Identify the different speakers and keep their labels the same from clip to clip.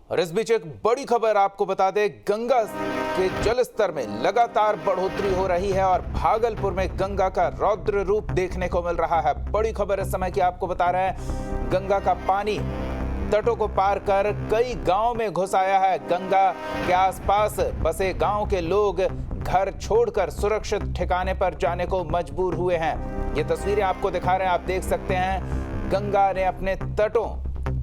Speaker 1: और इस बीच एक बड़ी खबर आपको बता दें, गंगा के जलस्तर में लगातार बढ़ोतरी हो रही है और भागलपुर में गंगा का रौद्र रूप देखने को मिल रहा है। बड़ी खबर इस समय की आपको बता रहे हैं, गंगा का पानी तटों को पार कर कई गांव में घुस आया है। गंगा के आसपास बसे गांव के लोग घर छोड़कर सुरक्षित ठिकाने पर जाने को मजबूर हुए हैं। ये तस्वीरें आपको दिखा रहे हैं, आप देख सकते हैं गंगा ने अपने तटों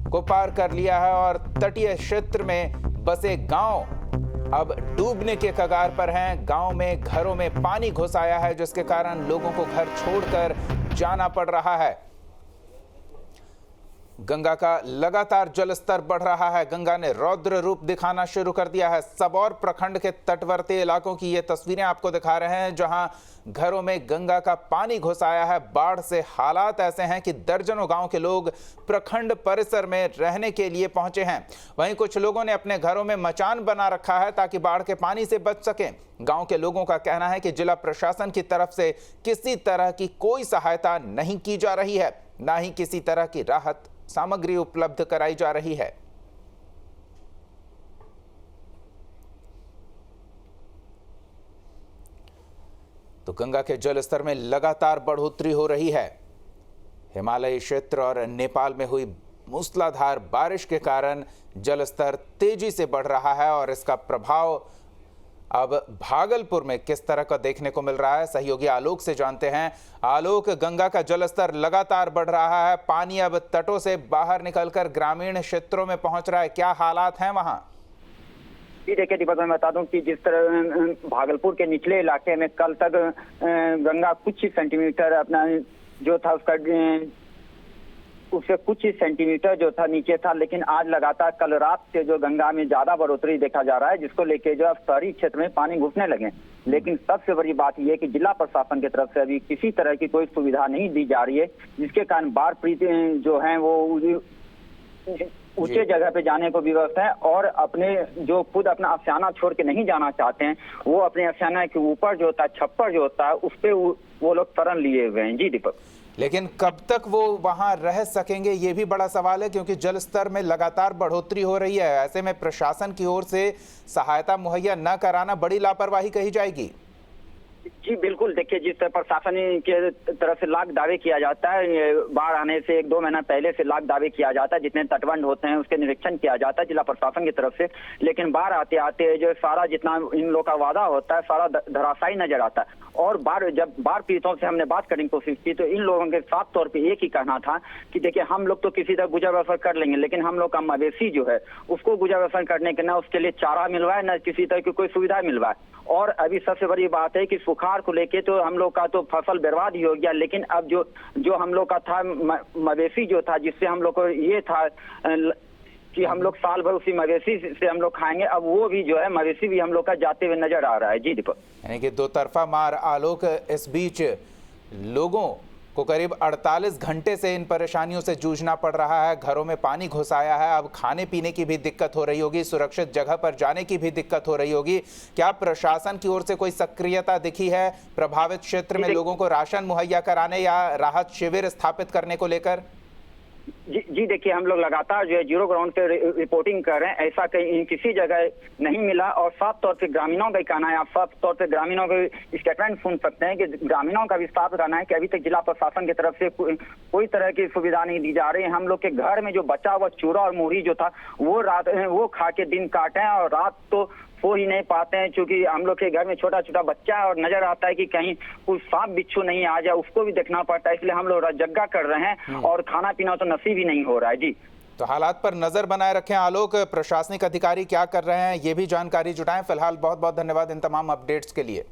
Speaker 1: को पार कर लिया है और तटीय क्षेत्र में बसे गांव अब डूबने के कगार पर हैं। गांव में घरों में पानी घुस आया है, जिसके कारण लोगों को घर छोड़कर जाना पड़ रहा है। गंगा का लगातार जलस्तर बढ़ रहा है। गंगा ने रौद्र रूप दिखाना शुरू कर दिया है। सबौर प्रखंड के तटवर्ती इलाकों की ये तस्वीरें आपको दिखा रहे हैं, जहां घरों में गंगा का पानी घुस आया है। बाढ़ से हालात ऐसे हैं कि दर्जनों गांव के लोग प्रखंड परिसर में रहने के लिए पहुंचे हैं। वहीं कुछ लोगों ने अपने घरों में मचान बना रखा है ताकि बाढ़ के पानी से बच सकें। गांव के लोगों का कहना है कि जिला प्रशासन की तरफ से किसी तरह की कोई सहायता नहीं की जा रही है, ना ही किसी तरह की राहत सामग्री उपलब्ध कराई जा रही है। तो गंगा के जलस्तर में लगातार बढ़ोतरी हो रही है। हिमालयी क्षेत्र और नेपाल में हुई मूसलाधार बारिश के कारण जलस्तर तेजी से बढ़ रहा है और इसका प्रभाव अब भागलपुर में किस तरह का देखने को मिल रहा है, सहयोगी आलोक से जानते हैं। आलोक, गंगा का जलस्तर लगातार बढ़ रहा है, पानी अब तटों से बाहर निकलकर ग्रामीण क्षेत्रों में पहुंच रहा है, क्या हालात हैं वहां?
Speaker 2: जी देखिए दीपक, मैं बता दूं कि जिस तरह भागलपुर के निचले इलाके में कल तक गंगा कुछ सेंटीमीटर अपना जो था उससे कुछ ही सेंटीमीटर जो था नीचे था, लेकिन आज लगातार कल रात से जो गंगा में ज्यादा बढ़ोतरी देखा जा रहा है, जिसको लेके जो अब शहरी क्षेत्र में पानी घुसने लगे। लेकिन सबसे बड़ी बात यह है कि जिला प्रशासन की तरफ से अभी किसी तरह की कोई सुविधा नहीं दी जा रही है, जिसके कारण बाढ़ पीड़ित जो है वो ऊंचे जगह पे जाने को विवश है और अपने जो खुद अपना अफसाना छोड़ के नहीं जाना चाहते हैं, वो अपने अफसाना के ऊपर जो होता है, छप्पर जो होता है, उस पे वो लोग शरण लिए हुए हैं। जी दीपक,
Speaker 1: लेकिन कब तक वो वहां रह सकेंगे, ये भी बड़ा सवाल है, क्योंकि जल स्तर में लगातार बढ़ोतरी हो रही है। ऐसे में प्रशासन की ओर से सहायता मुहैया न कराना बड़ी लापरवाही कही जाएगी।
Speaker 2: जी बिल्कुल, देखिए जिस तरह प्रशासन के तरफ से लाख दावे किया जाता है, बाढ़ आने से 1-2 महीना पहले से लाख दावे किया जाता है, जितने तटबंध होते हैं उसके निरीक्षण किया जाता है जिला प्रशासन की तरफ से। लेकिन बाढ़ आते आते जो सारा जितना इन लोगों का वादा होता है सारा धराशायी नजर आता है। और जब बाढ़ पीड़ितों से हमने बात करने की कोशिश की तो इन लोगों के साफ तौर पे एक ही कहना था कि देखिए हम लोग तो किसी तरह गुजर बसर कर लेंगे, लेकिन हम लोग का मवेशी जो है उसको गुजर बसर करने के ना उसके लिए चारा मिलवाए, न किसी तरह की कोई सुविधा मिलवाए। और अभी सबसे बड़ी बात है कि सुखाड़ को लेके तो हम लोग का तो फसल बर्बाद ही हो गया, लेकिन अब जो हम लोग का था मवेशी जो था, जिससे हम लोग को ये था कि हम लोग साल भर उसी मवेशी से हम लोग खाएंगे, अब वो भी जो है मवेशी भी हम लोग का जाते हुए नजर आ रहा है। जी दीपक,
Speaker 1: यानी कि दो तरफा मार। आलोक, इस बीच लोगों को करीब 48 घंटे से इन परेशानियों से जूझना पड़ रहा है। घरों में पानी घुस आया है, अब खाने पीने की भी दिक्कत हो रही होगी, सुरक्षित जगह पर जाने की भी दिक्कत हो रही होगी। क्या प्रशासन की ओर से कोई सक्रियता दिखी है प्रभावित क्षेत्र में लोगों को राशन मुहैया कराने या राहत शिविर स्थापित करने को लेकर?
Speaker 2: जी देखिए, हम लोग लगातार जो है जीरो ग्राउंड पे रिपोर्टिंग कर रहे हैं, ऐसा कहीं किसी जगह नहीं मिला। और साफ तौर पे ग्रामीणों का कहना है, आप साफ तौर पे ग्रामीणों के स्टेटमेंट सुन सकते हैं कि ग्रामीणों का भी साफ कहना है कि अभी तक जिला प्रशासन की तरफ से कोई तरह की सुविधा नहीं दी जा रही है। हम लोग के घर में जो बचा हुआ चूरा और मुरही जो था वो खा के दिन काटे हैं और रात तो सो ही नहीं पाते हैं, क्योंकि हम लोग के घर में छोटा छोटा बच्चा है और नजर आता है कि कहीं कुछ सांप बिच्छू नहीं आ जाए, उसको भी देखना पड़ता है। इसलिए हम लोग रजग्गा कर रहे हैं और खाना पीना तो नसीब ही नहीं हो रहा है। जी,
Speaker 1: तो हालात पर नजर बनाए रखें। आलोक, प्रशासनिक अधिकारी क्या कर रहे हैं ये भी जानकारी जुटाएं। फिलहाल बहुत बहुत धन्यवाद इन तमाम अपडेट्स के लिए।